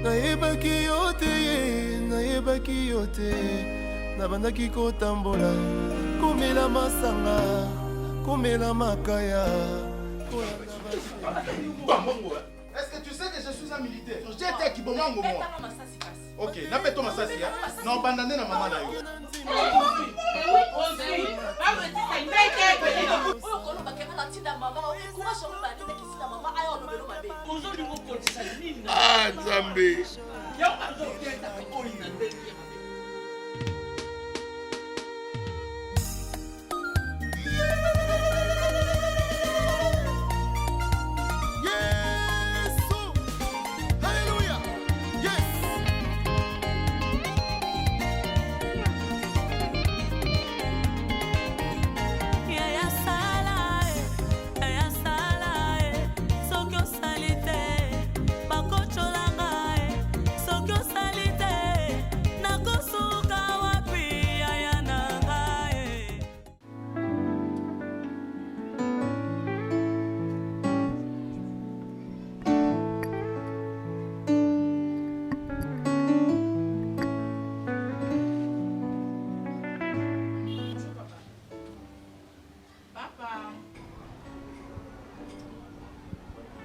nayebaki yo te nayebaki yo te nabandaki kotambola komela masanga komela makaya. Est-ce que tu sais que je suis un militaire? J'étais qui bon moi. Ok, n'appelle-toi Massassi. Non, bandane na maman d'ailleurs. Ah, Zambé.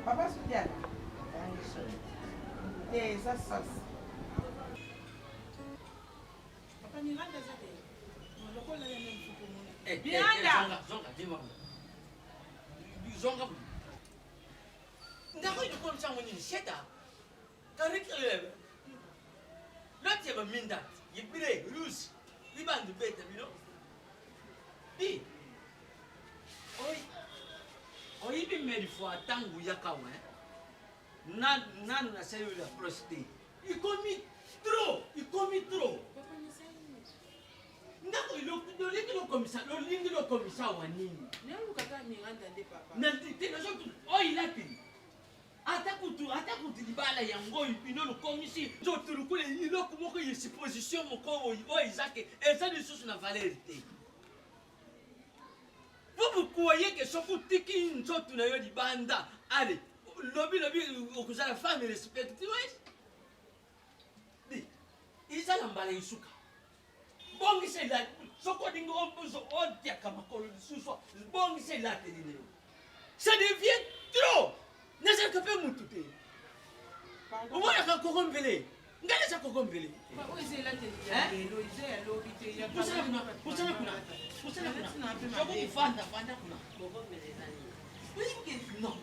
Papa Soudiane. Eh, ça. Papa ni randa zate. Lokola ya mfuko mmoja. Zonga. Ndako iko kwa changu ni sheda. Karikele. Lote ba minda. Yibire rusi. Libandu beta bino. Bi. Oi. Oi bi meri fo atangu yakawa. Nanu na sayo la prostate. Ikomi trop. Ndako lo komisa wa nini? Ndio ukaka miranda de papa. Na tena zote oi lati. Atakutu libala yango ipino lo komisi. Zote lukule iloko moko ye supposition moko oi zake eza de source na valeur te. Vous croyez que ce que tiki nzoto na yo libanda allez lobi okuzala femme respective di izala mbala isuka bongi se la soko dingo ombuzo odia kama kolo suso bongi se la tenine ça devient trop nasa ka pe mutu te o moya ka kokombele ngale sa kokombele Ba oise la te ya lo ize lo bite ya kusana kuna soko kufanda kuna kokombele zani wingi no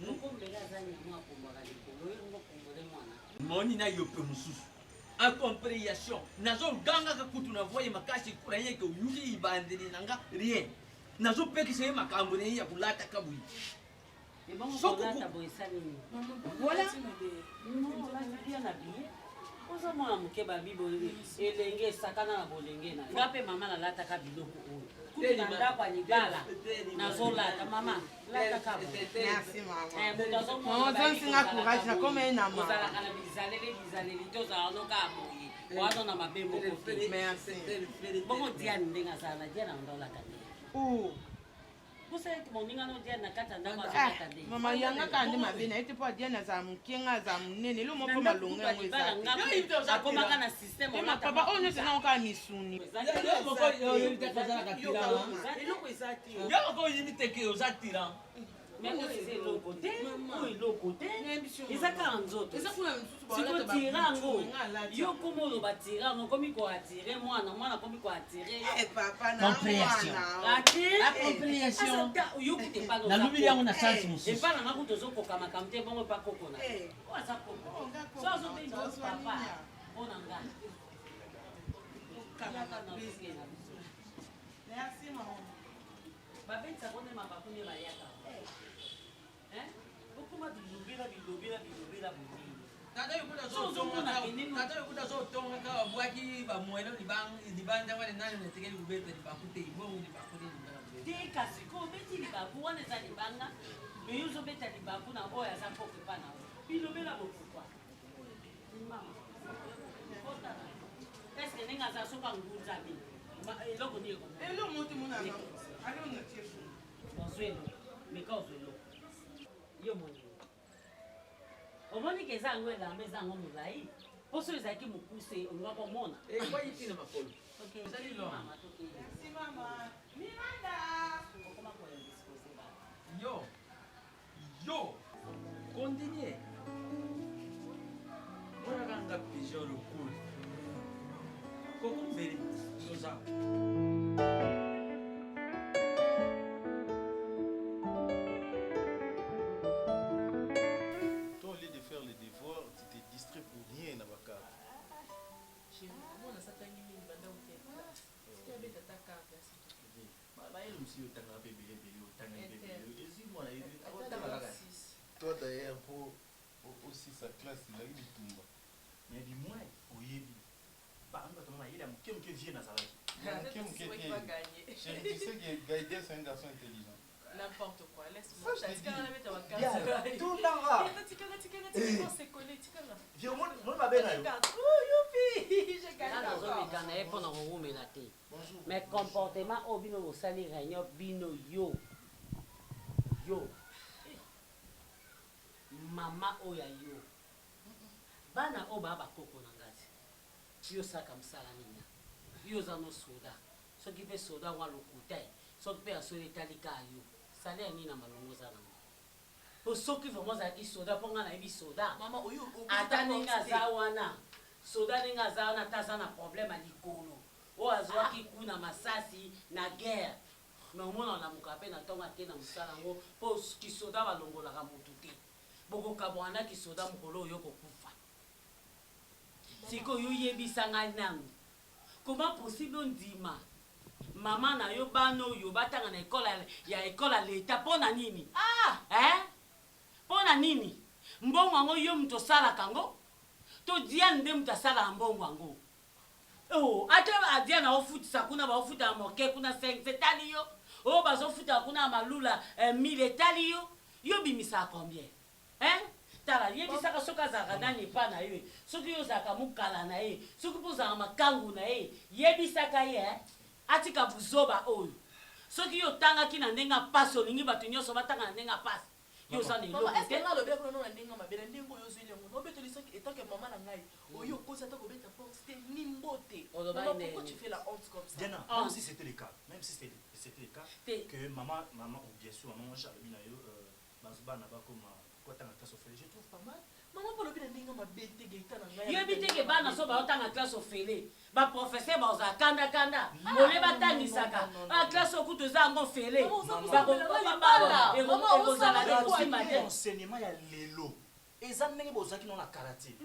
kokombele zani mwa kumbaka likolo ngo kumbole mwana moni na yope mususu incompréhension nazo ganga ka kutu na voye makasi kula yeke uyuki ibandeli nanga rien nazo pekise makambo ne ya kulata kabuyi soko kulata boisani voilà non la bien habillé oza mwana moke babibo elenge sakana na bolenge na ngape mama nalataka biloko oyo na ndako ya libala nazolata mama lataka Merci maman. moto Maman zonsinga courage na kome na mama. ozalaka na bizaleli tozala noka boye wana na mabe moko te Merci. bongo diane ndenge azala na diane andolaka te Oh. bosalaki moninga no diane na kati ya ndako azolaka te Mama yanga kandi mabena ete po diana za mukenga za munene lo mopo malonga yango eza. akomaka na systeme Ema papa onyo sina ka misuni. eloko eza te yo ko yimi teke ozatira mais eza eloko te oyo eloko te eza kaka nzoto sikotira yango yo komi oloba tira yango komi koatire mwana komi koatire Papa na Compréhension. yokutepa nalubi yango na chance mosusu epa nanga kuta ozokoka makambo te bongo epa kokona o aza koko so azobengi papa mpona nga Merci maman. babetisako nde mabaku nde bayaka okoma bilobela bonini tata yokuta zotonga ka wabwaki bamwelo libanda wale nani natekeli kubeta libakute ibongo libakute te kasi ko obeti libaku wana eza libanga me yo ozobeta libaku na oyo aza poko epa na o bilobela bokukwa eske ndenge aza soka ngunzami eloko ni ekoma Elo moto mona na. Ali on tie fu. ozwelo meka ozwelo yo moni omoni ke eza yango elamba eza yango molai mpo so ezalaki mokuse olinga komona ekwai ntina makolo ezali mama Merci maman. Miranda. okoma koindispose ba yo continue monakanga pigeon lokulu kokumbeli soza Toi, au lieu de faire les devoirs, tu te distrais pour rien dans ma carte. Toi d'ailleurs, pour aussi sa classe, il a eu du tout. mais bimwa oyebi bantu bato mona yela moke vie nazalaki Chérie, tu sais que Gaïdé, c'est un garçon intelligent. N'importe quoi, laisse-moi. Ça, je t'ai dit. tout nanga vie omoni mabe na yo nga nazomeka na ye mpo na kowumela te mais comportement oyo bino bosali réunion bino yo mama oyo ya yo bana oyo baa bakoko na ngati yo osaka mosala nini yo oza no soda soki mpe soda ngo alokuta ye soki mpe asolo etali kaka yo sali ya nini na malongo oza nango po soki vraimen ozalaki soda mpo nga nayebi soda ata ndenge aza wana soda ndenge aza wana ata aza na problème ya likolo oyo azwaki kuna masasi na guerre me omona olamuka mpe na ntongo ake na mosala yango mpo kisoda balongolaka motu te bokokabwana kisoda mokolo oyo kokufa sikoyo oyebisa ngai nanu comment possible ndima mama na yo bana oyo batanga na ekole ya leta mpo na nini mpo na nini mbongo yango yo moto osalaka yango to diane nde moto asalaka mbongo yango ata adiane aofutisa kuna baofutaka moke kuna 5 etali yo oyo bazofutaka kuna malula 1000 etali yo yo bimisaka combien tala yebisaka soki azalaka nani epa na ye soki yo ozalaka mokala na ye soki mpo ozalaka makangu na ye yebisaka ye atika buzoba oyo soki yo otangaki na ndenge apasi olingi bato nyonso batanga na ndenge apasi yo oza na eloko te Diana, même si c'était le cas, que maman, ou bien sûr, maman Charles Binayo, Bazbana comme quoi t'as la classe au fêlé, je trouve pas mal. Maman pour le bien ndinga mabete geita na ngai. Yo biteke bana so ba otanga classe au fêlé. Ba professeur ba oza kanda mole batangisaka. A classe au kutu za ngo fêlé. Ba ko bala. Et maman ozala na kosima te. Enseignement ya lelo. Eza ndenge bozaki na karaté.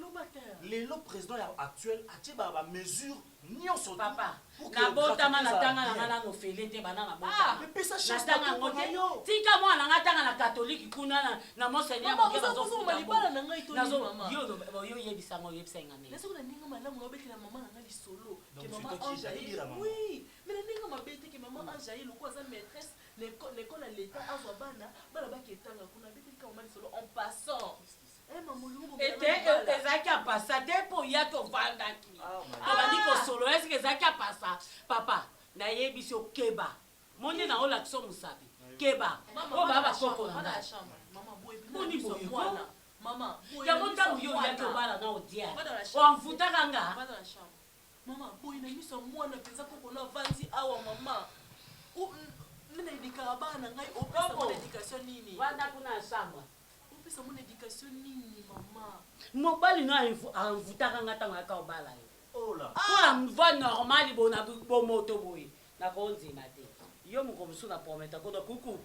Lelo président actuel a tiré ba mesure nyonso papa. Na botama na tanga na ngana no fêlé te bana na botama. Mais pesa na tanga ngote. Tika mwana nga tanga na catholique kuna na monseigneur mo ke bazo fuma libala na ngai to mama. Yo yebisa ngo yebisa ngane. Laisse ko na ndinga malamu na obetela mama na ngai solo. Que maman Anjaï. Oui, mais na ndinga mabete ke maman Anjaï loko za maîtresse l'école à l'état azwa bana bala baketanga kuna bete ka mama solo en passant. ezalaki apasa te mpo ya tovandaki tobandi kosolo esike ezalaki apasa papa nayebisi okeba monde na olakisa mosapi keba oyo baa bakoko na ngai boni boyeko yango ntango yo oyaki obala na odia wamvutaka nga mama boyi na miso mwana mpenza koko na vanzi awa mama mina edikaka bana ngai opesa mona éducation nini vanda kuna shamba opesa mona éducation nini mama mobali no amvutaka nga ntango yaka obala yo mpona mva normali bona bomoto boye nakonzima te yo moko mosu na prometa kona kuku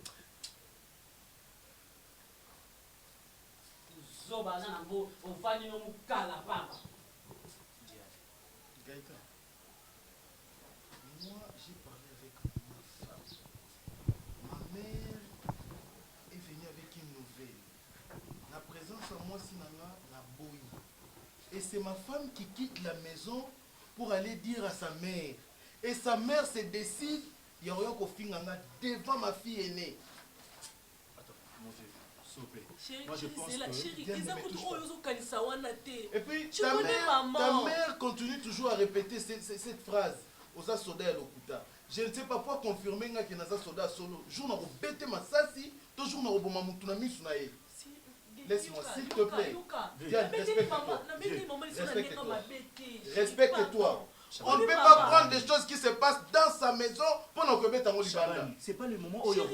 zoba na nambo ofani no mukala papa Gaëtan, moi j'ai parlé avec ma femme. Ma mère est venue avec une nouvelle. La présence à moi, Sinanga, la boy. Et c'est ma femme qui quitte la maison pour aller dire à sa mère. Et sa mère se décide, il y a rien qu'au finganga devant ma fille aînée. Attends, mon vieux, s'il vous plaît. Chérie, moi je pense que... Et puis ta mère continue toujours à répéter cette phrase. Osa soda ya lokuta. Je ne sais pas pourquoi confirmer que naza soda solo. Jour na robete masasi, toujours na roboma mutu na misu na ye. Laisse-moi, s'il te plaît. Diane, respecte-toi. Respecte-toi. On ne peut pas prendre des choses qui se passent dans sa maison pour nous remettre en Libanda. C'est pas le moment où il y a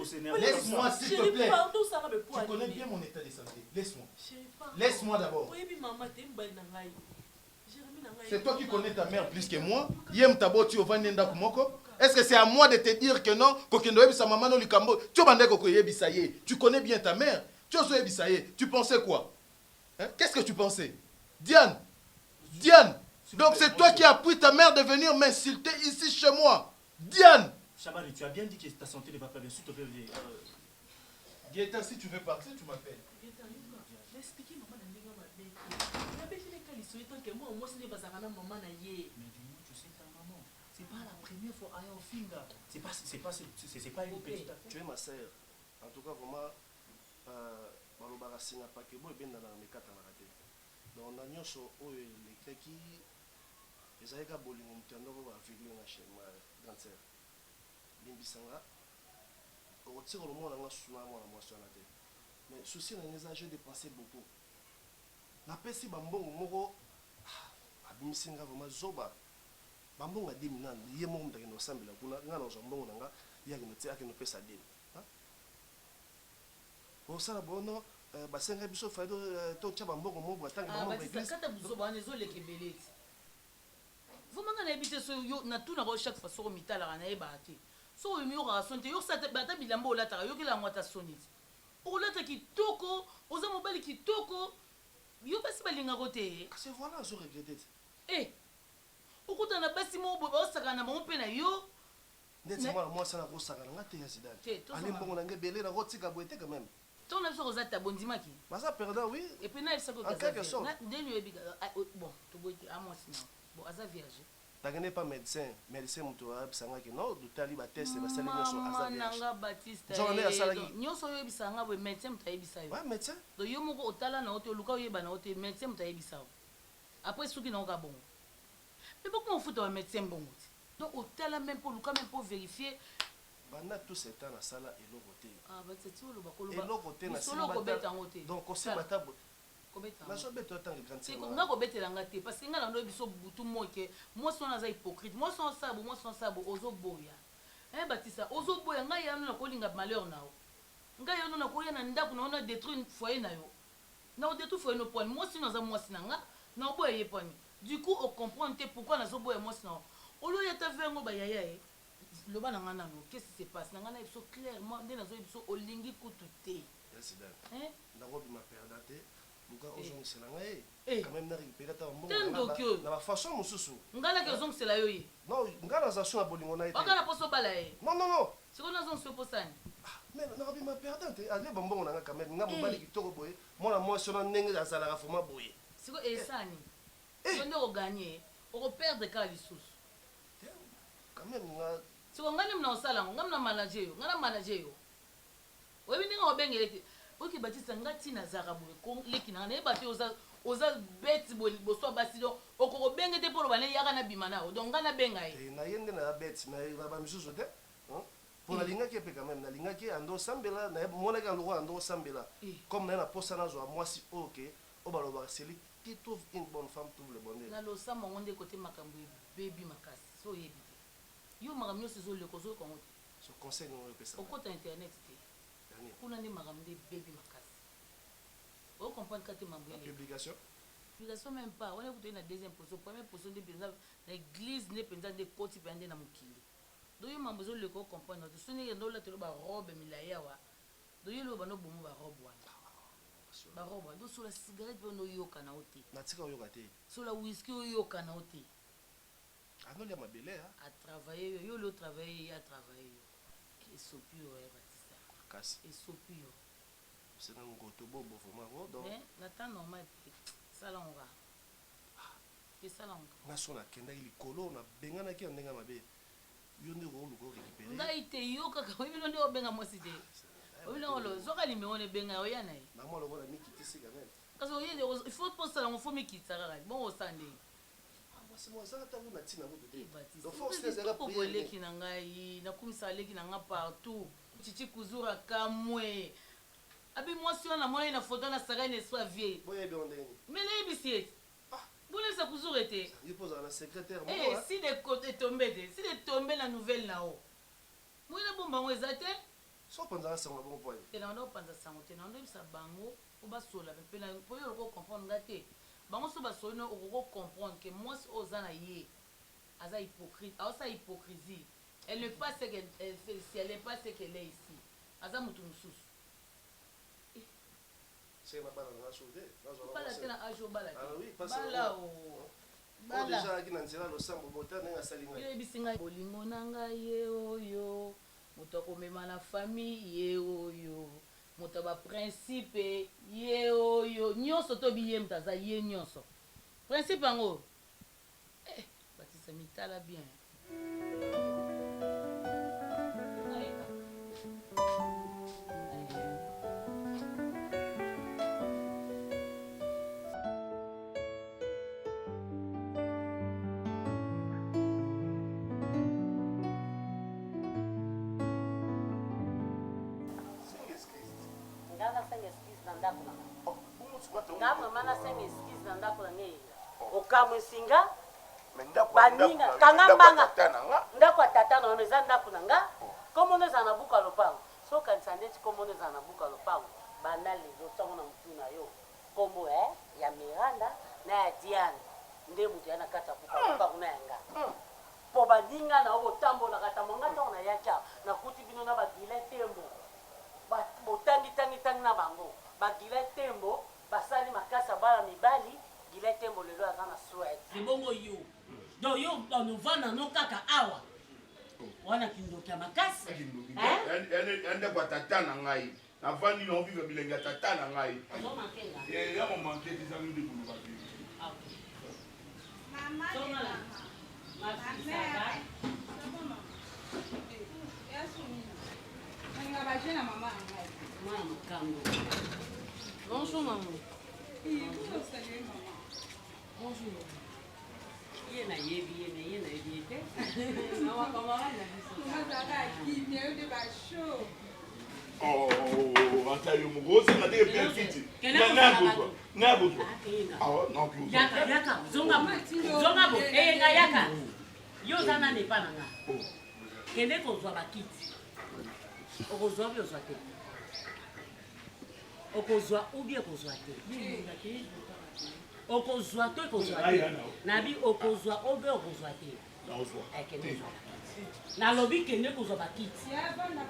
s'énerver. Laisse-moi, s'il te plaît. Tu connais bien mon état de santé. Laisse-moi. Laisse-moi d'abord. C'est toi qui connais ta mère plus que moi. Est-ce que c'est à moi de te dire que non? Tu connais bien ta mère. Tu pensais quoi? Qu'est-ce que tu pensais? Diane. Donc c'est toi qui as pris ta mère de venir m'insulter ici chez moi. Diane. Chabani, tu as bien dit que ta santé ne va pas bien. S'il te plaît, Gaëtan, si tu veux partir, tu m'appelles. Mais dis-moi, tu sais ta maman. C'est pas la première fois à Ofinga. C'est pas une petite. Tu es ma sœur. En tout cas, vraiment, balobara singa pakebo ebenda na mekata na raté. Donc na nyonso oyo lekeki ezalika bolingo mutandoko ba vécu na chez ma grande sœur. Limbisanga. Otsiko lo mona nga suna mwana mwasi na te. Mais souci na neza j'ai dépensé beaucoup. Na pesi bambongo moko abimisinga vraiment zoba. Bambongo adimi nan ye moko mutaki no sambela kuna nga na zombongo nanga yaki no tia ki no pesa demi. Osala bono basenga biso faido to tcha bambongo mo bwatanga bambongo église kata buzoba nezo lekebeleti vomanga na ebite so yo na tuna ko chaque fois so mitala na ebate so yo ka sonte yo sa bata bilamba olata yo kila ngwata sonite olata kitoko oza mobali kitoko yo basi balinga kote c'est voilà je regrette okuta na basi mo osaka na mo pe na yo ndetse moi ça na ko saka na ngate ya zidane ali mbongo na ngebele na kotika boete quand même. Ton avis sur ça bondimaki. Bah perdant oui. Et puis là il s'agit en quelque sorte. Bon, tu vois à moi sinon. Bon, asa vierge. Tu n'es pas médecin muto abisanga que non, du tali ba test ba sali nyoso asa vierge. Nanga Baptiste. Journée asalaki. Nyoso yo bisanga we médecin muto yebisa yo. Ouais, médecin. Do yo moko otala na oto luka yeba na oto médecin muto yebisa. Après souki na nga bon. Mais pourquoi on fout un médecin bon? Donc otala même pour luka même pour vérifier. Bana tout ce temps na sala eloko te. Bah c'est tout le bakolo. Eloko te na solo ko beta ngote. Donc on sait batabo. Ko beta. Na so beta tant grande c'est ko nga ko betela ngate parce que nga na ndo biso butu moke. Moi son za hypocrite. Moi son sabo ozo boya. Batisa ozo boya nga ya na ko linga malheur nao. Nga ya na ko ya na ndaku na ona détruire foyer na yo. Na o détruire foyer no point. Moi sinon za moi sinanga na boya yepani. Du coup on comprend pourquoi na zo boya moi sinon. Olo ya ta vengo ba yaya le bas n'angana no qu'est-ce qui se passe n'angana ils sont clairement dès nazo ils sont olingi kututé président n'ako bima perdate luka ozong selanga quand même na récupérer ta mbongo na ba façon mususu ngala ke ozong sela yo non ngala za so bolingo na ite bakana poso bala non siko na zong so posani mais n'ako bima perdate ale bambongo nanga quand même ngamo bali kitoko boye mona moi sona ndenge za sala foma boye siko esani on ne gagner on perdre ka lisusu quand même nga siko ngani mna osala ngam na manager yo ngana manager yo webi ninga obengelete oki Baptiste ngati na zarabu ko leki na ne bati oza beti boso basi do okoko bengete polo bane yaka na bimana o donc ngana benga ye na yende na beti na ba misusu te pour la linga qui peut quand même na linga qui ando sambela na mona ka lo ando sambela comme na posa na zo moi si OK o balo ba seli qui trouve une bonne femme trouve le bonheur na lo sama ngonde côté makambo baby makasi so yebi yo makambo nyonso ezoleka ozoyoka ngo te so conseil no opesa okota internet te kuna nde makambo nde bebi makasi ocomprendre kate mambo publication même pas wana kutoyi na deuxième position première position nde mpenza na église nde mpenza nde koti mpenza nde na mokili do yo mambo ezoleka ocomprendre te so ndenge ndolatelo barobe milai awa do yo loyo banobomo barobe wana barobe wana dosola cigarette mpe onoyoka na o te natika oyoka te sola whisky oyoka na o te anolia mabele a travailler yo le travailler a travailler et sopio Baptiste kasi et sopio c'est un goto bobo vraiment donc la temps normal salonga et salonga na sona kenda ili kolo na bengana ki ndenga mabe yo ndeko oluko récupérer ngai te yo kaka webi nde obenga mwasi te webi ngolo zoka limeo ne benga oyana ye na moi lokola mikitisi quand même parce que il faut penser à mon faux mikitsa kaka bon osande c'est moi ça ta na tina boto te donc force les ara pour leki na ngai na kumisa leki na nga partout chichi kuzura kamwe abi mwasi wana mwana na photo na saka ne soit vieille boyebi on ndenge mais les bisiet boule ça toujours été il pose à la secrétaire eh si de côté tombé si de tomber la nouvelle là-haut moi na bomba ngo ezate so panza sango bon point te na ndo panza sango te na ndo bisa bango o ba sola pe na po yo ko comprendre ngate bango so ba sola no ko comprendre que moi ozana ye aza hypocrite a ça hypocrisie elle ne pas ce qu'elle fait si elle n'est pas ce qu'elle est ici aza mutu mususu c'est ma bala na sauver bala tena ajo bala ah oui parce bala bala déjà qui nanzela lo sambo botana nga salinga ye bisinga bolingo nanga ye oyo moto akomema na famille ye oyo moto ba principe ye oyo nyonso to biye moto aza ye nyonso principe yango batisa mitala bien okamwe singa baninga kanga mbanga ndako ya tata na wana eza ndako na nga komona eza na buka lopango sokanisa ndeti komona eza na buka lopango banda lelo ntango na motu na yo kombo ya miranda na ya diane nde moto ya na kati ya buka lopango na yanga mpo baninga na o botambolaka tambonga ntango na yakia nakuti bino na bagile tembo botangitangi na bango bagile tembo basali makasa bana mibali gile tembo lelo aza na swet libongo yo donc yo banovanda no kaka awa wana kindoki ya makasi ende kwa tata na ngai navandi na oviva bilenge ya tata na ngai ya momanke ezangi nde bulu babi bonjour maman. Bonjour. Ye na yebi te. Oh, ata yo mugozi na te bien fiti. Na buzo. Ah, non plus. Yaka, zonga bo. Nga yaka. Yo zana ne pa nanga. Kende ko zwa bakiti. Okozwa bi ozwa te. Okozwa ubi okozwa te. Okozwa to okozwa te. Nabi okozwa obe okozwa te. Na lobi kende kozwa bakiti.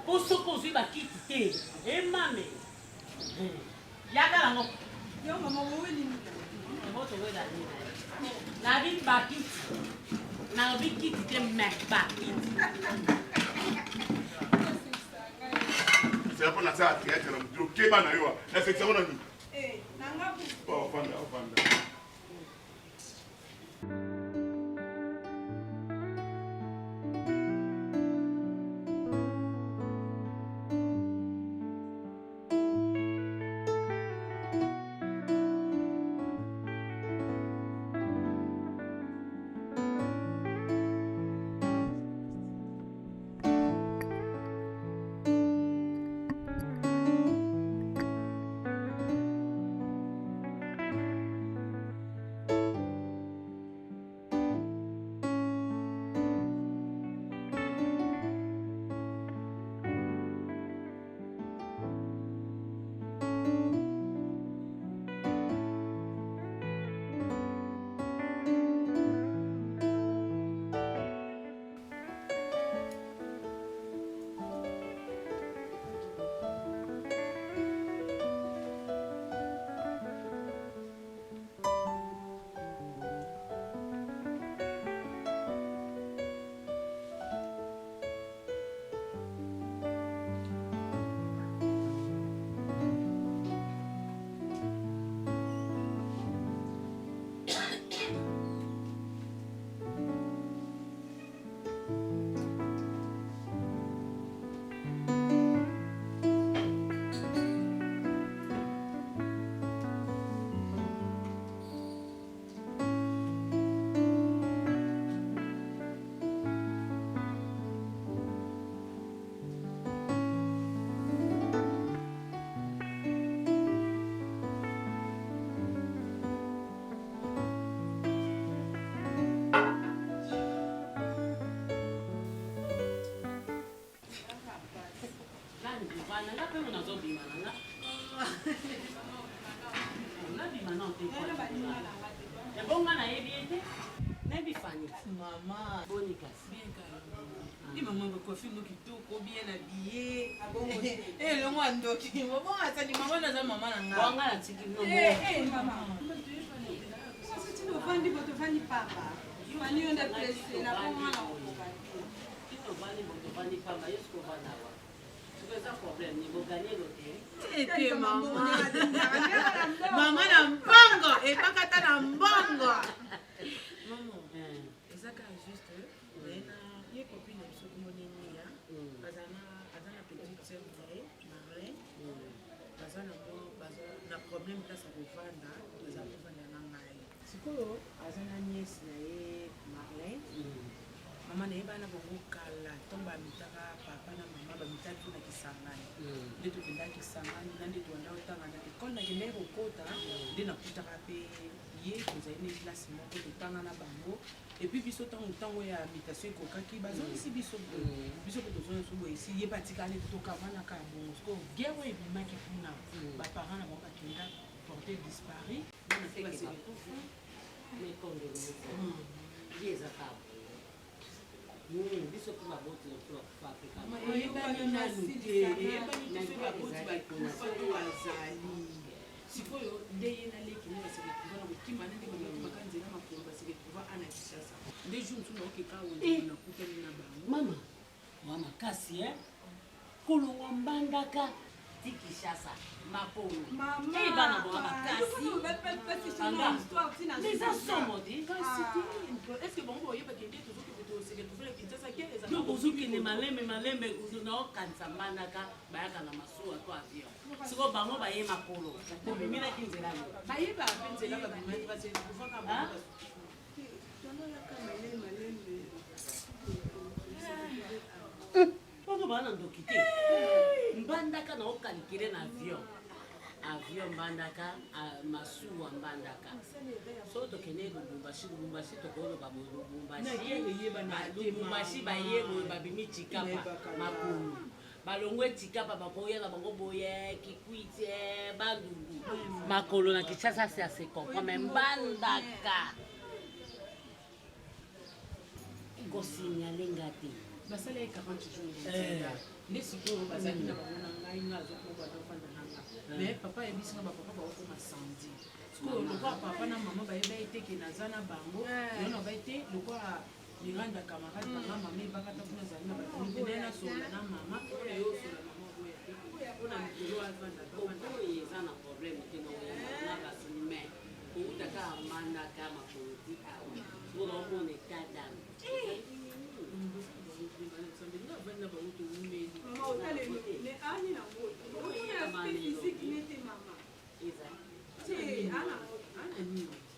Po soko ozwi bakiti te. Emame. Yaka lango. Yo mama wili ni. Moto wela ni. Nabi bakiti. Na lobi kiti te me bakiti. C'est pour la salle qui est dans le bureau. Qui est dans le bureau? C'est ça, on a dit. Eh, nanga bu. Oh, fanda. nanga mpe ngo nazobima nanga nabima na te ebonga nayebi ete nayebi fani Maman. boni kasi Bien calme. Dis maman que coiffure nous qui tout bien habillé. Eh le moi ndoki. Maman ça dit maman na za maman na nga. bonga na tiki no Maman. Sasa tu dois vendre votre vendre papa. Mani on a pressé la maman na okobaki. kino bani boto bani pamba yesko bana wa tukeza problem ni boganye lote Ete maman. Maman na mbongo et pas kata na mbongo. Maman. Ezaka juste na ye copine so komoni nia. Azana petite sœur Marlène. Bazana mo na problème place à revendre, bazana revendre na ngai. Sikoyo azana nièce na ye Marlène. Mama na ye bana bongo kala tomba mitaka papa na mama ba mitaki na kisangani. Nde tokenda kisangani na nde tuanda otanga na école na kende kokota nde nakutaka pe ye kozali na place moko totanga na bango et puis biso ntango ya habitation ekokaki bazongisi biso biso mpe tozona so boye esi ye batikali tokavanaka ya bongo siko guerre oyo ebimaki kuna baparent na bango bakenda porter disparu bana mpe basebetufu mekondolose yezaka biso mpe baboti lokufa afrika oyebani nanu te eyebani te so baboti bakufa to bazali sikoyo nde ye naleki nde basekekuva na kokima na nde bamaki nzela makolo basekekuva ana kishasa nde jour mosu naokeka wenze nakutani na bango mama wa makasi kolongwa mbandaka ti kishasa makolo bana boa makasi eza somo di estce bango boyebaki nde tozokende tosekekuvela kinshasa ozokende malembe naokanisa mbandaka bayaka na masuwa to avion siko bango baye makolo bobiminaki nzela bayebaka mpe nzela babimaki basekekuvaka bango ozo baa na ndoki te mbandaka naokalikile na avion mbandaka masuwa mbandaka so tokende lubumbashi tokoloba lubumbashi baye boye babimi tikapa makulu balongwe tikapa bakoyela bango boye kikwiti bandungu makolo na kishasa se ase comprendre mbandaka kosinyale ngati basala ye 40 jours nde sikoyo bazali na bango na ngai nga azokobwa nofanda na nga mais papa yebisinga bapapa baokoma sandi sikoyo lokwa papa na mama bayeba eteke naza na bango yona baite lokwa miranda camarade banga mama ebakata kuna azali na batonipene nasola na mama oyo yosola mama oya mpona mikolo avandaka oyo eza na problème te na basinime outaka amandaka makoloti awa mpona omona ekadami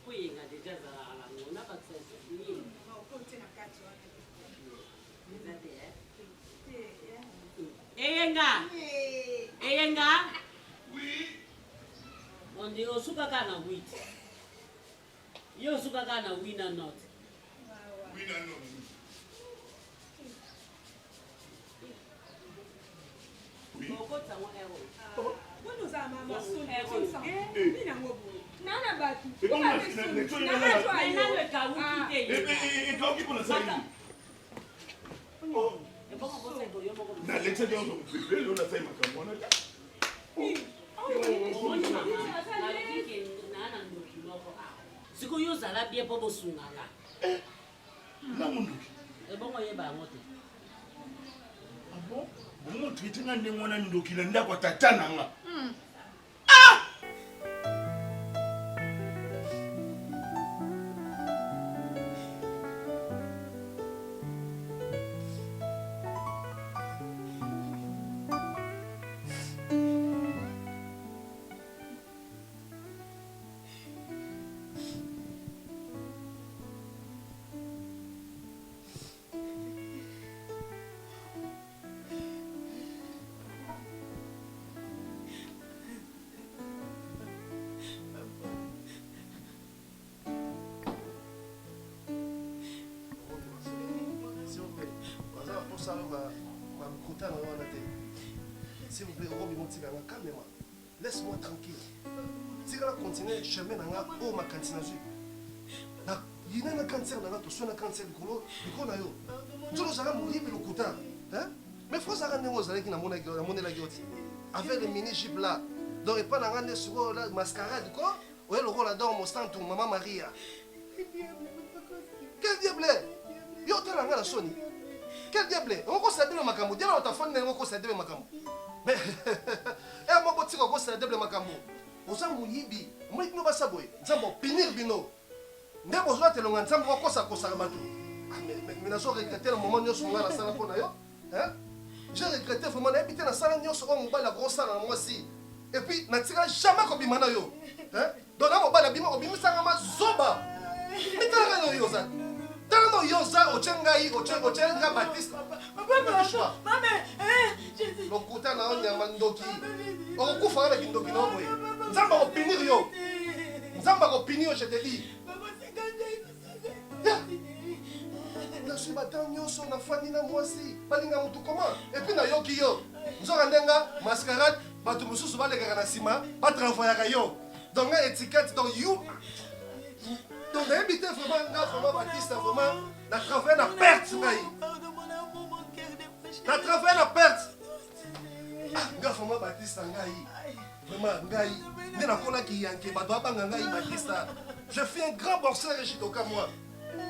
kuyenga deja azalaka nango na baksasii eyenga ondi osukaka na wit ye osukaka na wi na not okotango ero siko yo ozala bie mpo bosungaka ebongo yeba yango te omuntu itinga ndenge wana ndokila ndako tata nanga bakutana wana te s'il vous plaît, calme-moi. Laisse-moi tranquille. Si tu continues le chemin, oh ma cantine. Il y a un cancer, il y a un cancer de colo, il y a un cancer. Je ne sais pas si le couteau. Mais il faut savoir que avec les mini-jeeps là, donc il n'y a pas de mascarade, quoi. Oui, le rôle là-dedans, mon stand, maman Maria. Quel diable est? Yo, tu as la Sony. Quel diable est? On va s'aider le macambo. Dis-le à ta femme, on va s'aider le macambo. Mais, et moi, je vais s'aider le macambo. Vous avez mouillé, moi, je ne vais pas savoir. Vous avez pinir bino. Mais vous avez le macambo, vous avez ça. Mais je regrette le moment où je suis dans la salle pour nayo. J'ai regretté vraiment d'habiter dans la salle où je suis dans la grosse salle moi aussi. Et puis, je ne sais jamais comment je suis là. Donc, je suis là, je suis là, zoba. Mais tu es là, Tano yoza ochengai ochenga Baptiste. Maman, lokuta na onyama ndoki. Okufa avec ndoki no boy. Nzamba ko pinir yo. Nzamba ko pinir yo, je te dis. Na suis battant nyoso na fani na mwasi. Balinga mutu comment? Et puis na yoki yo. Nzoka ndenga mascarade batu mususu baleka na sima, ba travailler yo. Donc étiquette donc you. Donc, j'habite vraiment Baptiste, vraiment, la travail la perte. La travail la perte. Ah, vraiment Baptiste, vraiment, Baptiste. Je fais un grand boxeur et je suis au cas moi.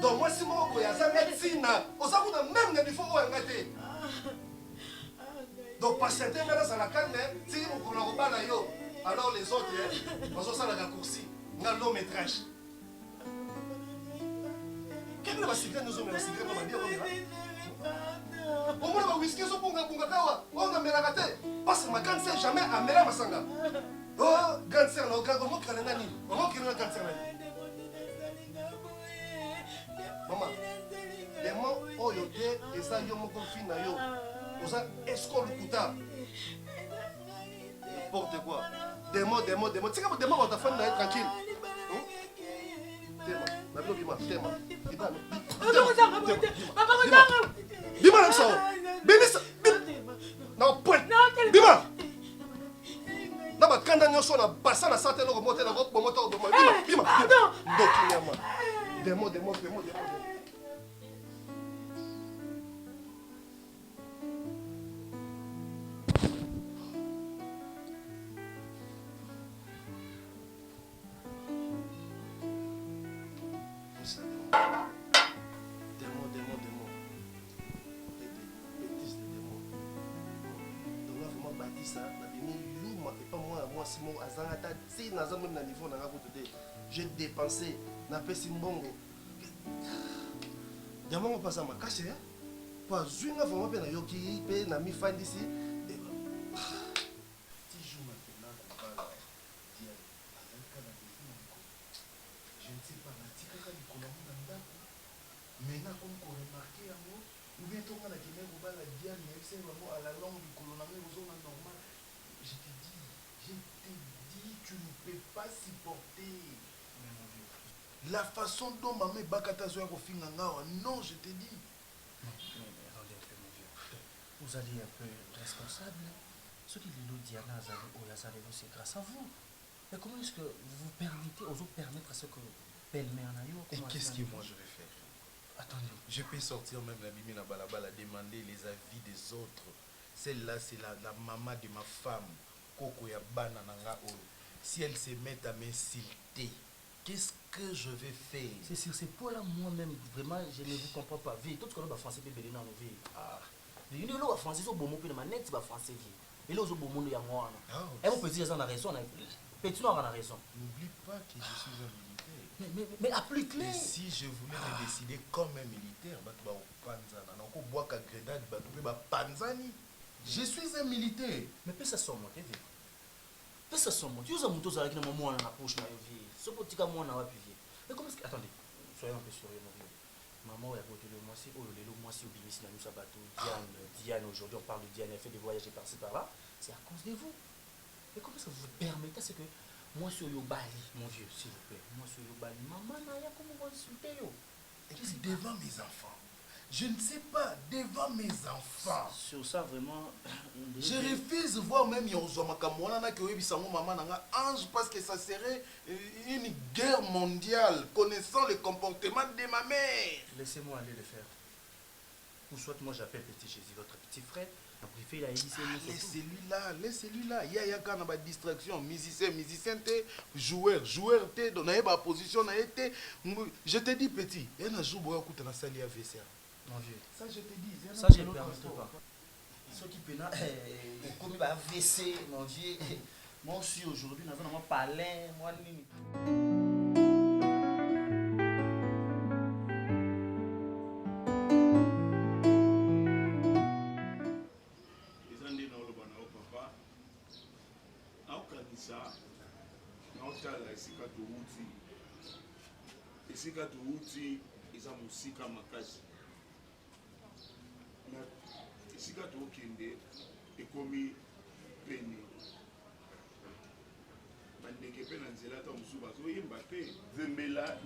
Donc, moi, si moi, je suis médecine, on s'en fout même il faut engager. Donc, patienter maintenant, ça la calme, si vous ne pas alors les autres, on s'en sort la raccourci. On a l'homme métrage. Quel est le secret nous sommes le secret de ma vie? Au moins, le whisky, on a mis la raté. Parce que ma cancer jamais à Mela Masanga. Oh, cancer, on a comment créer un ami. Comment créer un cancer? Maman, les mots, oh, yo, et ça, yo, mon confine, yo. Vous avez escort le couteau. N'importe quoi. Des mots. Tu sais que des mots, on t'a fait tranquille. Tema, nabilo bima, tema. Bima na so. Benisa. Na point. Bima. Na ba kanda nyoso na basa na sate lo moto na go moto go. Bima. Ndoki nyama. Demo. J'ai dépensé, n'a pas si bon. Diamant passe à ma casse, pas une avant ma yoki, n'a mis fin d'ici. Je ne sais pas, maintenant comme on remarqué à moi, ou bien on a qui même la diane, mais c'est vraiment à la langue du colonel aux zones normales. Je te dis, tu ne peux pas supporter. La façon dont maman Bakata Zoya Rofingangawa, non, je te dis. Mais attendez un peu, mon vieux. Vous allez un peu responsable. Ce qui est Diana Oyazarelo, c'est grâce à vous. Mais comment est-ce que vous permettez aux autres permettre à ce que belle-mère Nayo. Et qu'est-ce que moi je vais faire? Attendez. Je peux sortir même la Bibi na balabala, demander les avis des autres. Celle-là, c'est la maman de ma femme. Koko ya bana nanga olo. Si elle se met à m'insulter, qu'est-ce que je vais faire? C'est sur ces points-là, moi-même, vraiment, je ne vous comprends pas. Vie, tout ce qu'on a français, c'est belé dans nos vies. Ah. Les gens qui français, sont bon, mais manette, c'est français. Et là, ils ont bon monde, il y a moi. Et mon petit, ils ont raison. Petit, on a raison. N'oublie pas que je suis un militaire. Mais applique-les. Et si je voulais me décider comme un militaire, je suis un militaire. Mais puis ça somme, tu vois. Puis ça somme. Tu as un mouton avec un moment dans la poche, ma vie. Ce petit cas, moi, on a appuyé. Mais comment est-ce que. Attendez, soyons un peu sérieux, mon vieux. Maman, elle a voté le mois ci, oh, le mois ci, au Bimis, nous bateau. Diane, aujourd'hui, on parle de Diane, elle fait des voyages par-ci, par-là. C'est à cause de vous. Mais comment est-ce que vous vous permettez, c'est que moi, sur Yobali, mon vieux, s'il vous plaît, moi, sur Yobali, maman, comment vous insultez, yo? Et puis devant mes enfants, Je ne sais pas, devant mes enfants. Sur ça, vraiment... Je refuse de voir même Yonzomakamoana que Webisango Maman Nanga Ange parce que ça serait une guerre mondiale connaissant le comportement de ma mère. Laissez-moi aller le faire. Ou soit moi j'appelle Petit Jésus, votre petit frère. Après, il a laisse celui-là. Il y a quand même distraction. Musicien, joueur, t'es dans la position. Je te dis petit, il y a un jour où tu as un salle à VCA. Mon vieux. Ça je te dis. Ça je ne permettrai pas. Ceux qui peinent, comme il va VC, mon vieux. Moi aussi aujourd'hui, nous avons parlé. Moi, esika touti eza mosika makasi esika tookende ekomi pene bandeke mpe na nzela ata mosusu bazoyemba mpe nzembela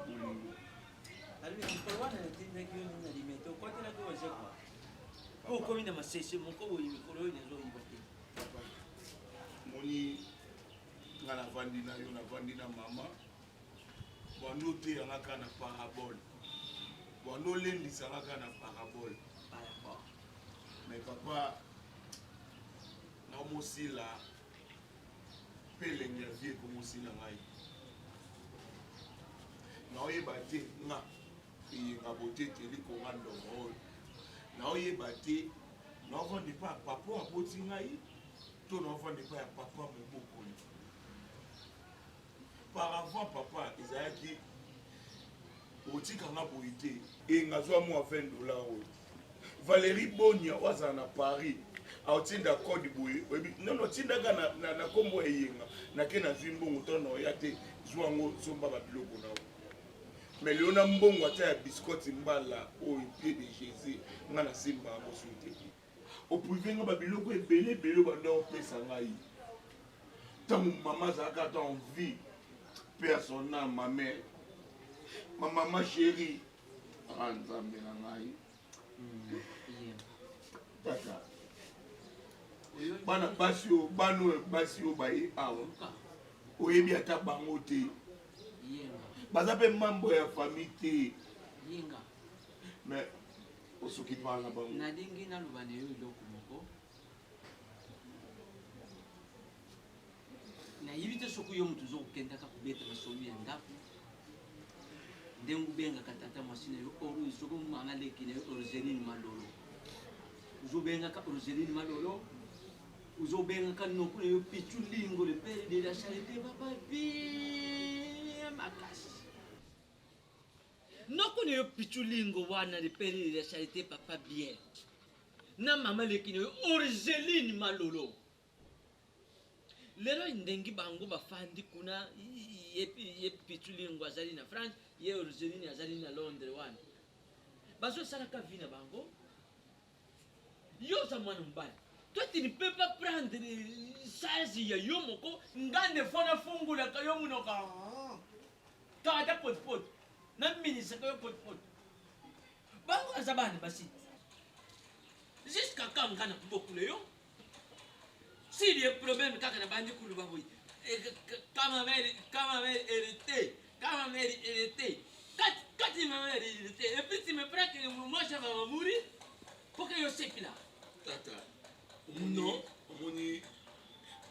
bolingo okomi na masese moko boyi mikolo oyo nazoyiba te moni nga navandi na yo navandi na mama wano te yanga kaka na parabole wano lendisa yanga kaka na parabole mais papa naomosila mpe elenge ya vie ekomosila ngai naoyeba te nga eyenga boteteli konga ndongo oyo naoyeba te naovandi mpa ya papa aboti ngai to naovandi mpa ya papa mobokoli par avant papa ezalaki otikanga boyi te engazwa mwa $20 oyo Valérie Bonia wazala na Paris aotinda code boye nono tindaka na kombo eyenga nake nazwi mbongo to naoya te zwa yango somba babiloko nao mais leo na mbongo ata ya biscotte mbala oyo pied de Jésus nga nasimba yango soki te oprive nga babiloko ebele banda opesa ngai ntango mama azalaka ata envie paix à son âme, ma mère, ma maman chérie, Nzambe na ngai. Tata. Bana basio, bano basio baye awa. Oyebi ata bango te. Baza pe mambo ya famille te. Mais osoki bana bango. Nadingi na lubane yo iloko moko. Na yibite soku yo mutu zo kenda ka kubeta masomi ya ndaku ndengu benga katata masina yo oru soku mama leki ne Roseline Malolo uzo benga ka Roseline Malolo uzo benga ka no kule yo pichulingo le père de la charité papa bien makasi no kule yo pichulingo wana le père de la charité papa bien na mama leki ne Roseline Malolo lero ndengi bango bafandi kuna ye pichulingo azali na France ye Roseline azali na Londres wana baso salaka vina bango yo za mwana mbaya toi tu ne peux pas prendre charge ya yo moko ngande fona fungula ka yo munoka ta pot na minisa ka yo pot bango azabani basi jusqu'à quand ngana kubokule yo. S'il y a un problème, quand on a bandé pour le baboui, quand ma mère était, quand ma mère était, et puis tu me prends que moi je vais mourir, pour que je sais là. Tata, non, on est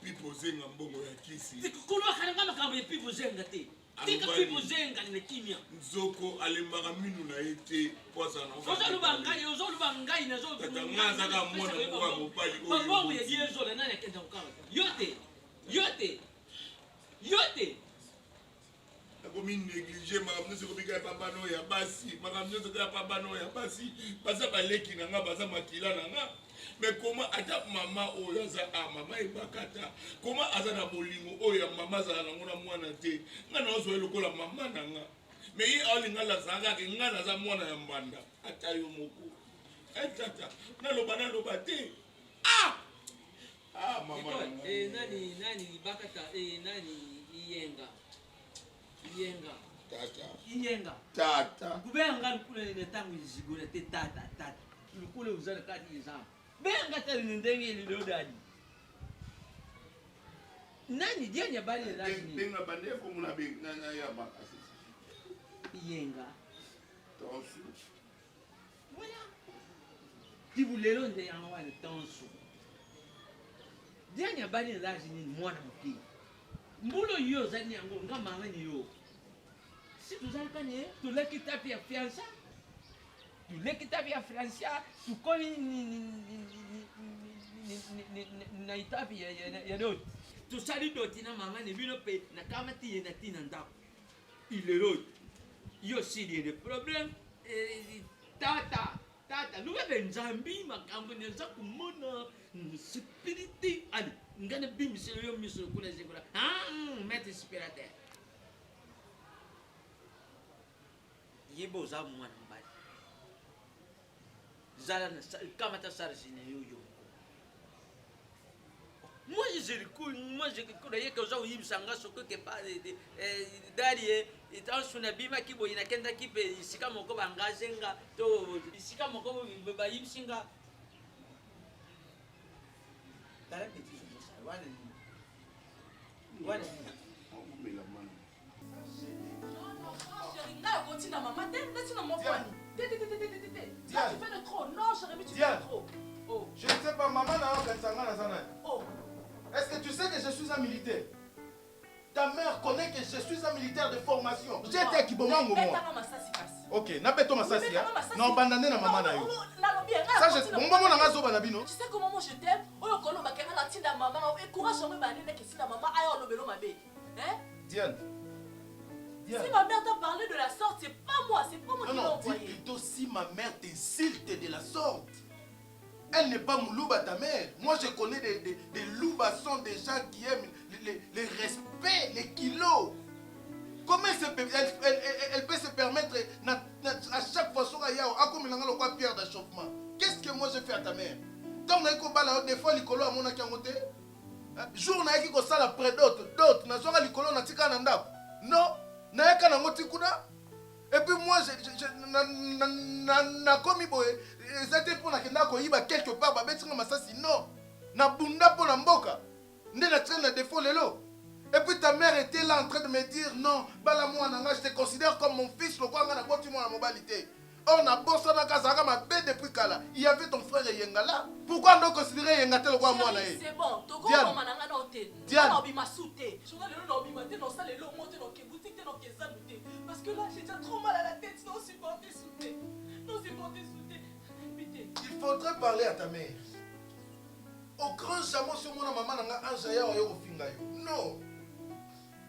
pipo zenga mbongo ya kisi. C'est que kulwa kananga makambo pipo zenga te. Tika pipo zenga ni kimia. Nzoko alembaka minu na ete poza na. Ozoluba ngai na zo. Tata ngaza ka mwana kwa mobali oyo. Papa ya diezo na nani akenda ukama. Yote. Akomi négligé makambo nyonso kobika ya papa no ya basi, makambo nyonso ya papa no ya basi, baza baleki na nga, baza makila na nga. Mais comment ata mama oyo aza mama ebakata, comment aza na bolingo oyo mama azala nango na mwana te, nga na ozo elokola mama na nga. Mais ye aolinga la zanga ke nga naza mwana ya mbanda, ata yo moko. Tata, naloba te. Mama. Nani bakata nani Yenga. Yenga. Tata. Kubenga nkule ne tangu zigula te tata. Nkule uzana kati izama. Benga tali ndenge lilo dadi. Nani dianya bali rajini? Benga bande ko muna benga na ya makasi. Yenga. Tonsu. Voilà. Tibulelo nde yanga wana tonsu. Dianya bali rajini mwana mpi. Mbulo yo zani yango ngama ngani yo. Si tu zali kane, tu leki tapi ya fiança. Tu leki tapi ya fiança, tu koni na itapi ya dot. Tu sali doti na mama ne bino pe na kama ti na tina ndako. Il est road. Yo si des problèmes tata nuga benjambi makambo neza kumona spiriti ali ngane bimi selo yo miso kuna zikura mete inspirateur yebo za mwana mbali zala na kama ta sarjine yo moi je croyais que vous avez sanga soko ke pa dali itansuna bima kibo inakenda kipe isika moko bangazenga to isika moko ba yimsinga dara petit wana Là, on continue à maman. Laisse-moi mon frère. Tu fais de trop. Non, Jérémy, tu fais de trop. Oh. Je ne sais pas, maman n'a pas de Oh. Est-ce que tu sais que je suis un militaire? Ta mère connaît que je suis un militaire de formation. J'étais qui bon moi. Ok, n'a pas ton massage. Non, bandane na maman na yo. Ça je bon maman na zo banabino. Tu sais comment moi je t'aime? Oyo kolo bakena la tinda maman et courage moi banene que si la maman ayo lobelo mabe. Hein? Diane. Si ma mère t'a parlé de la sorte, c'est pas moi qui l'ai envoyé. Dis plutôt si ma mère t'insulte de la sorte. Elle n'est pas Moulouba ta mère. Moi je connais des loubassons, des gens qui aiment le respect, les kilos. Comment elle peut se permettre à chaque fois sur Ayao, à comme il a le pierre d'échauffement? Qu'est-ce que moi je fais à ta mère? Tant que des fois l'icolo à mon akangote. Jour n'a qui ça la près d'autres. N'a pas l'icolo n'a tika nanda. Non, n'a pas n'angoti kuda. Et puis moi na komi boy. C'était pour nakenda ko yiba quelque part ba betinga masasi non. Na bunda pour la mboka. Ndé na train na défaut lelo. Et puis ta mère était là en train de me dire non, bala moi nanga je te considère comme mon fils le quoi na boti moi la mobilité. On a bossé na kazaka ma bête depuis kala. Il y avait ton frère Yenga là. Pourquoi on doit considérer Yenga tel quoi moi na yé? C'est bon, to go mama nanga na hotel. Diane. On bi masouté. Je vais le lobby matin dans ça les lots monter dans ke boutique dans ke saluté. Parce que là j'ai déjà trop mal à la tête, non supporter souté. Non supporter souté. Il faudrait parler à ta mère. Au grand chameau sur mon maman nanga anjaya au fingayo. Non.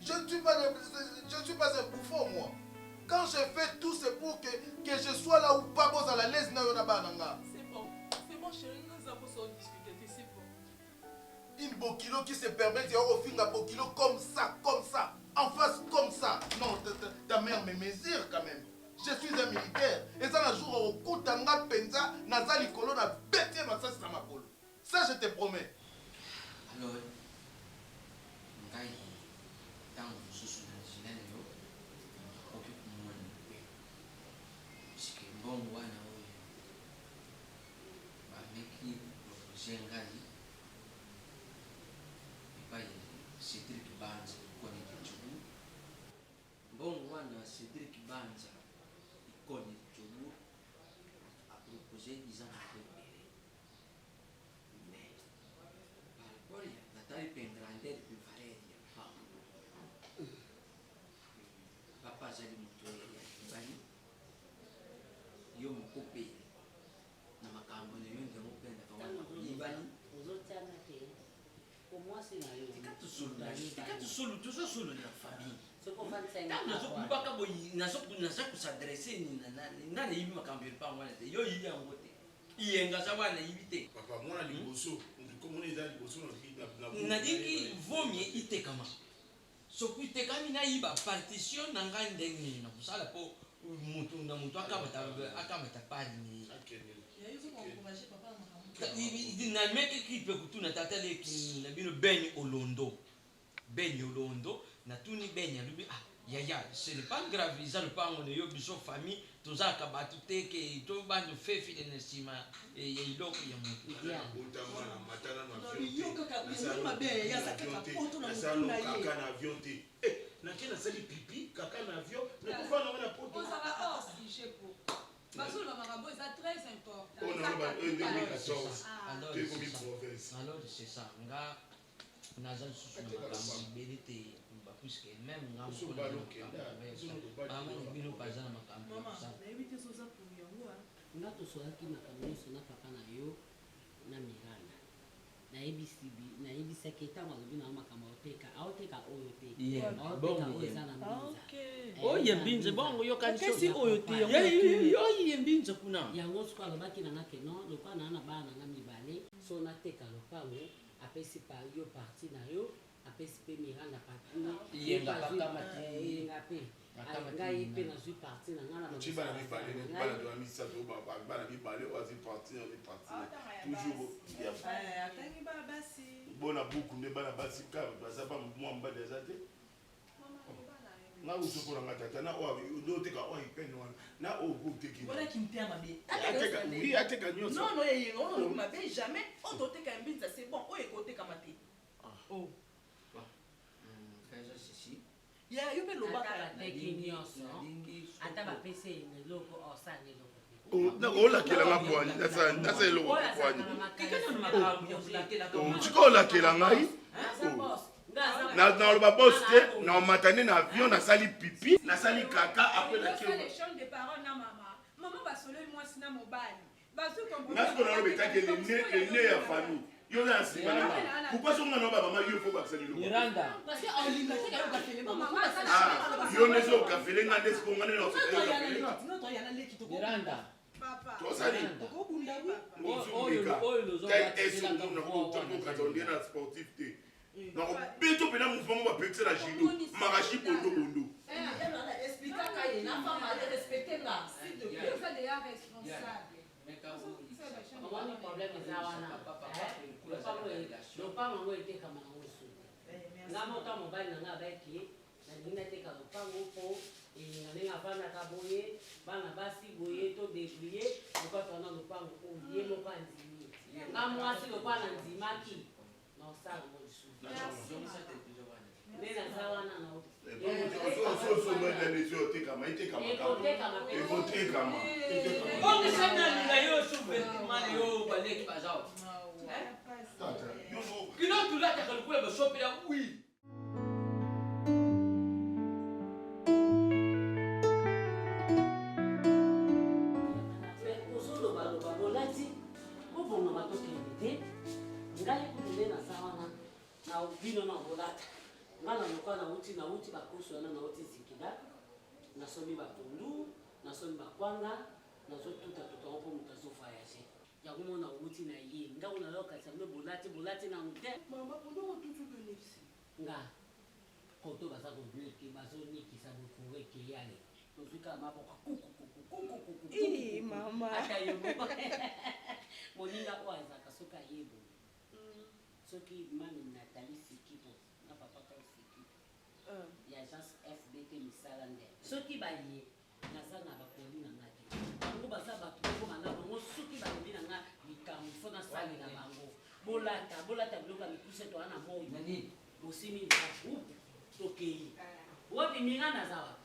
Je ne suis pas un bouffon moi. Quand je fais tout c'est pour que je sois là où pas beau à la l'aise na yona bananga. C'est bon chérie, nous avons son difficulté, c'est bon. Une bokilo qui se permet de au finga bokilo comme ça, en face comme ça. Non, ta mère me mesure quand même. Je suis un militaire. Et ça, un jour, au coup, tanga penza, nazali kolo, na bêté, ma ça, c'est ma kolo. Ça, je te promets. Alors, ngai, dans le sous na jina yo, occupe moi ni. Parce que bon wana oyo, ba meki projet ngai. Et pas Cédric Banza connaît tout. Bon wana Cédric Banza connaît tout. A proposé disant Natali Pengrande di Vareria, papa zali mutu ya kibali, yo mukope na makambo na yo ndio mupenda kwa wana kibali. Uzotiana te. Pour moi c'est na yo. Tika tu solo na famille. Soko fansenga. Nazo kubaka boyi nazo kusadresser ni na yibi makambo pa mwana te. Yo yibi yango te. Iyenga za wana yibi te. Papa mwana liboso. Nadiki vomie itekama. Soku itekami na iba partition na nga ndenge na musala po mutu akamata pali ni. Na meke kipe kutuna tatale ki na bino Beni Olondo na tuni Beni alubi yaya ce n'est pas grave eza lopango na yo biso famille tozalaka bato te ke tobanda fefi de nsima ya eloko ya motu kaka na avion te nake nasali pipi kaka na avion nakofana na poto alors c'est ça nga naza lisusu na makambo ebele te puisque même nga bino baza na makambo nga tosolaki makambo nyonso na papa na yo na mirana nayebisaki ntango alobi na yo makambo aoteka oyo te aoteka oyo eza na mbinza oyo mbinza bongo yokanisi oyo te oyo mbinza kuna yango siko alobaki nanga ke non lokwa na na bana nanga mibale so nateka lopango apesi yo parti na yo apesi mpe miranda yenga mpe ngai mpe nazwi parti na nga bana mibale oazwi parti bona buku nde bana basi baza pa mwa mbali eza te nga usokolanga tata na oteka oyo ipene wana na oyo kotekateka nyonso yo mpe lobakaateki nyonso ata bapesi eloko osala eloko olakelanga pwani nasa eloko pwani sika olakela ngai naloba bos te naomata nde na avion nasali pipi nasali kaka apres nasiko naloba etaki lene ya famille yo na nsima nanga pourquoi so ngana bamama yo fo bakisaki loko yo ndeso okafele nga nde siko nga nde naosokafele tosali esokatondie na sportif te nakobeto mpena mouvement bapekise na judo marashi bondobondo omoni problème eza wana lopango yango etekama yango suka nga mota mobali na nga abaki nalingi nateka lopango mpo elinga ndenge avandaka boye bana basi boye to débrouye lokwato wana lopango oyo ye moko andimi nga mwasi lokwana ndimaki na osala ngo lisusu nde naza wana na ozolobaloba bolati obonga batokende te ngai kutende naza wana na bino na bolata nga na mokwa nauti bakoso wana nauti zikida nasomi bapundu nasomi bakwanga nazotuta tutango mpo moto azovoyage yango mona outi na ye ngango nalokasa mpe bolati na mote nga koto baza kobleke bazonikisa bokore ekeyale tozwika maboko ata yo moninga oyo azalaka soki ayebo soki mami natali sikipo na papa kao sikipo ya agence fbt misala nde soki baye naza na bakoli na nga te bango baza bato okoma na bango soki balobi na nga likambo fo nasalela bango bolata biloko ya mikuse toa na moi bosimi na groupe tokei wobiminga naza wapi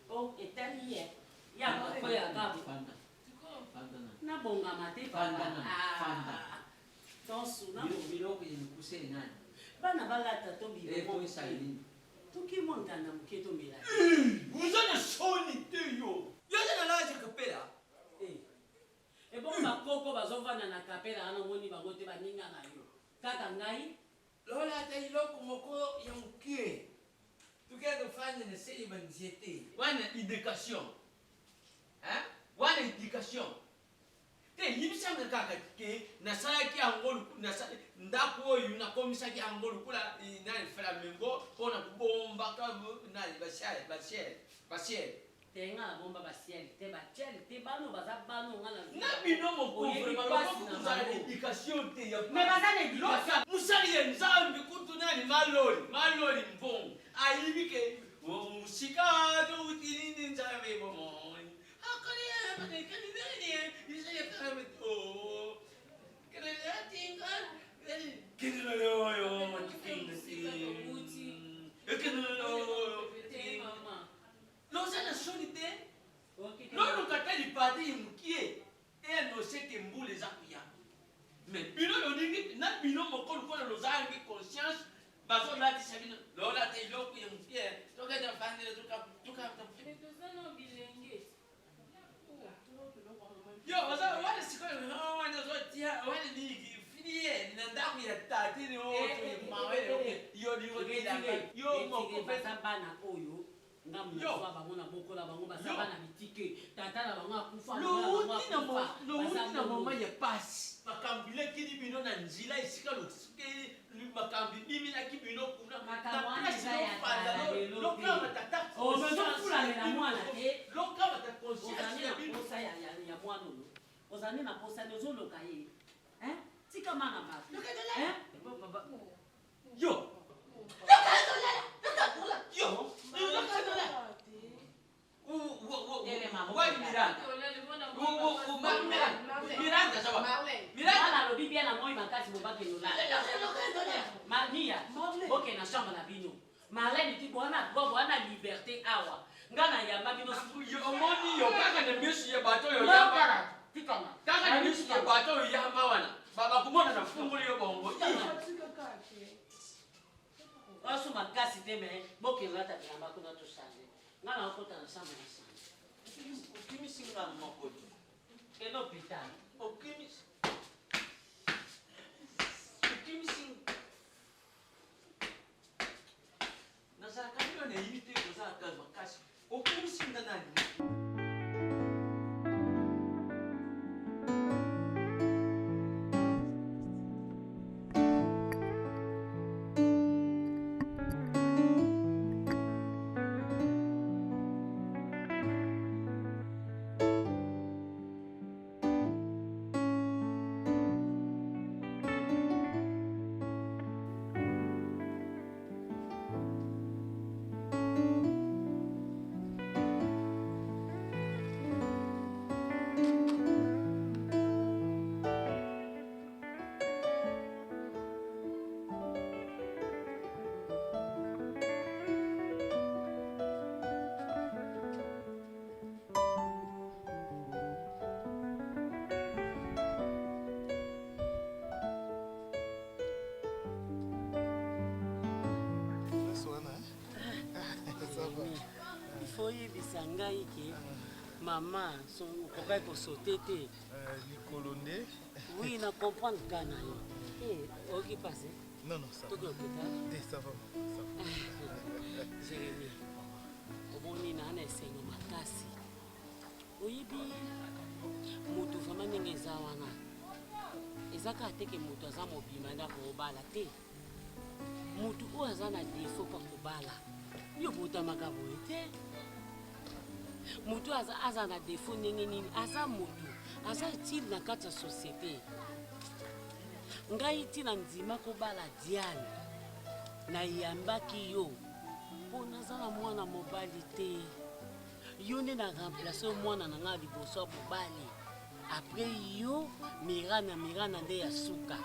o etali ye ya bakoya gabu nabongama te biloko ya mikuse nani bana balata to biloko tokimonta moke tomela uza na soni te yo yoza na laja kapela ebongo bakoko bazovanda na kapela wana omoni bango te baninga na yo kaka ngai lolata iloko moko ya mokie tukenda kufanya na seli banziete wana education wana education te yibisanga kaka ke nasalaki yango ndako oyo nakomisaki yango lukula nani flamengo mpona kubombaka nani basiele tenga bomba basiele te batiele te bano baza bano nga na bino mokovremaokuzala education te mais baza na education musali ya nzambi kutu nani maloli mbongo aibike ushikado utini njabe bomon akali kani nani isaya kame o kene tinga kene lo yo matinga si kene lo mama lo sana solite lo no katali pati mukie e no seke mbule za kuya mais bino lo dingi na bino mokolo kona lo zangi conscience bazo lati sabino lo lati lo kuya mukie to ga da fandele tuka no bilenge yo waza wale sikoyo wana zotia wale ni finie na ndamu ya tati ni oto mawe yo ni yo moko pesa bana oyo ngamu na kwa bango na bokola bango basaba na bitike tata na bango akufa na mama ya pasi makambile kidi bino na njila isika lusuke makambi mimi na kibino kuna makamwanja ya loka matata o mezo kula na mwana te loka matata conscience ya posa ya mwana no ozani na posa nezo loka ye tika mana ba yo Miranda lo bibia na moi makasi mobake no la. Maria, boke na chambre na bino. Marlène ti bwana liberté awa. Ngana ya mabino yo omoni yo kaka na misu ya bato yo yamba. Tikana. Kaka na misu ya bato yo yamba wana. Baba kumona na funguli yo bongo. Wasu makasi teme boke lata yamba kuna to change. Ngana okota na chambre na change. Okimi singa mokoti. Eno pitana. Okimi singa. Nasa kamino na yite kuza kazi makasi. Okimi singa nani? oyebisa ngai ke mama okokai kosote te likolo nde oui na comprendre ka na yo oki passe non ça va ça va Jérémy oboni na ana esengo makasi oyebi moto vraiment ndenge eza wana eza kaka teke moto aza mobima ndako obala te moto oyo aza na defo mpa kobala yo botamaka boye te moto aza na defo ndenge nini aza moto aza utile na kati ya société ngai ntina ndima kobala Diane nayambaki yo mpo naza na mwana mobali te yo nde na remplace mwana na ngai liboso ya mobali apres yo mirana nde ya suka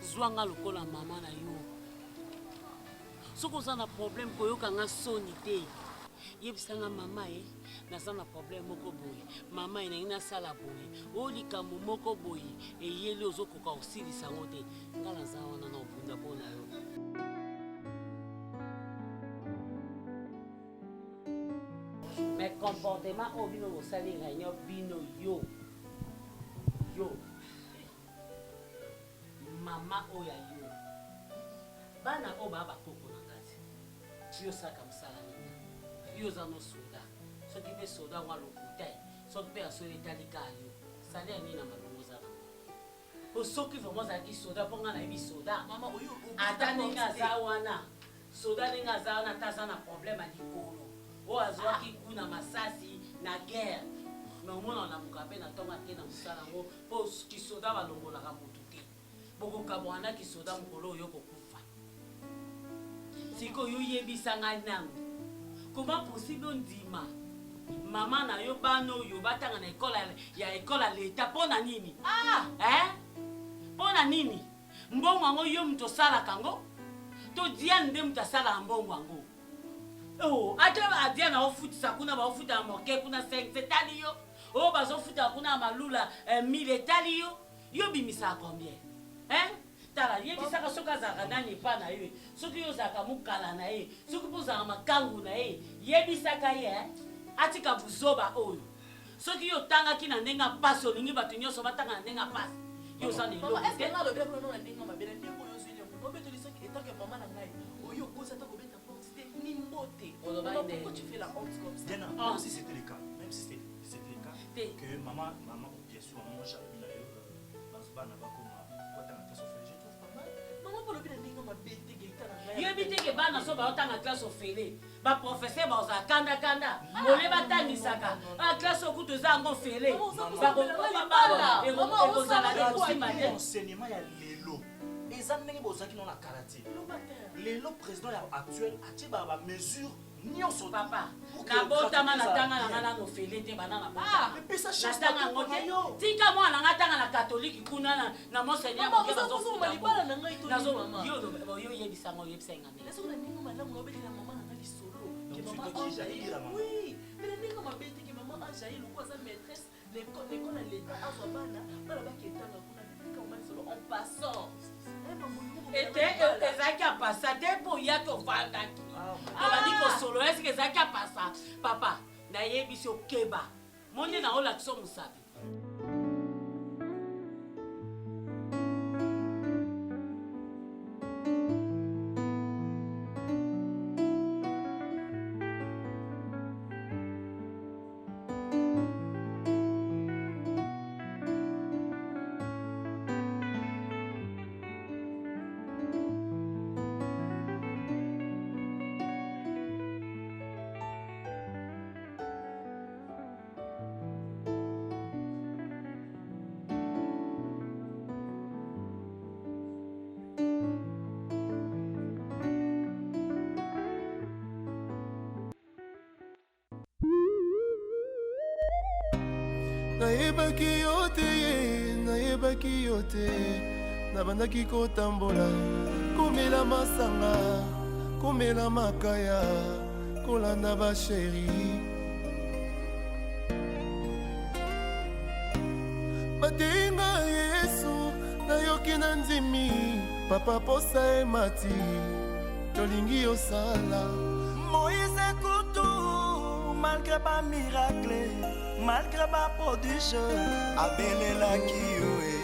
zwanga lokola mama na yo soki oza na problème koyoka nga soni te yebisanga mama naza na problème moko boye mama elingi nasala boye oyo likambo moko boye eyeli ozokoka kosilisa yango te nga naza wana na obunda mpo na yo mais comportement oyo bino bosali réunion bino yo mama oyo ya yo bana oyo baa bakoko na kati yo osaka mosala nini yo oza no soda soki mpe soda ngo alokuta soki mpe asolo etalika yo sali ya nini na malongo oza nango po soki vraimen ozalaki soda mpo nga nayebi soda ata ndenge aza wana soda ndenge aza wana ata aza na problème ya likolo oyo azwaki kuna masasi na guerre me omona olamuka mpe na ntongo ake na mosala yango mpo kisoda balongolaka motu te bokokamwana kisoda mokolo oyo kokufa sikoyo oyebisa ngai nango comment possible ondima mama na yo bana oyo batanga na ekole ya leta mpo na nini mpo na nini mbongo yango yo moto osalaka yango to diane nde moto asalaka mbongo yango ata adiane aofutisa kuna baofuta moke kuna 5 etali yo oyo bazofutaka kuna malula 1000 etali yo bimisaka combien tala yebisaka soki azalaka nani epa na ye soki yo ozalaka mokala na ye soki mpo ozalaka makangu na ye yebisaka ye atika buzoba oyo soki yo otangaki na ndenge apasi olingi bato nyonso batanga na ndenge apasi yo oza na eloko Même si c'était le cas, que maman, bien sûr, maman, j'avais mis là, yebiteke bana so baotanga classe ofele baprofesseur baoza kanda mole batangisaka classe okutu eza yango fele ekozala ekosima te enseignement ya lelo eza ndenge bozalaki nano na karate lelo président ya actuel atie bamesure nyonso papa nabotama natanga nanga nano fele te bana natanga yango te tika mwana nanga tanga na katolike kuna na monseigneur moke bazofuyo oyebisango oyebisenga ete ezalaki apasa te mpo oyaki ovandaki tobandi kosolo esike ezalaki apasa papa nayebisi okeba monde na olakisa mosapi nayebaki yo te nabandaki kotambola komela masanga komela makaya kolanda basheri bateinga yesu nayoki na ndimi papa posa emati tolingi yosala Moïse kutu malgré ba miracle malgré ba prodige abelelaki yo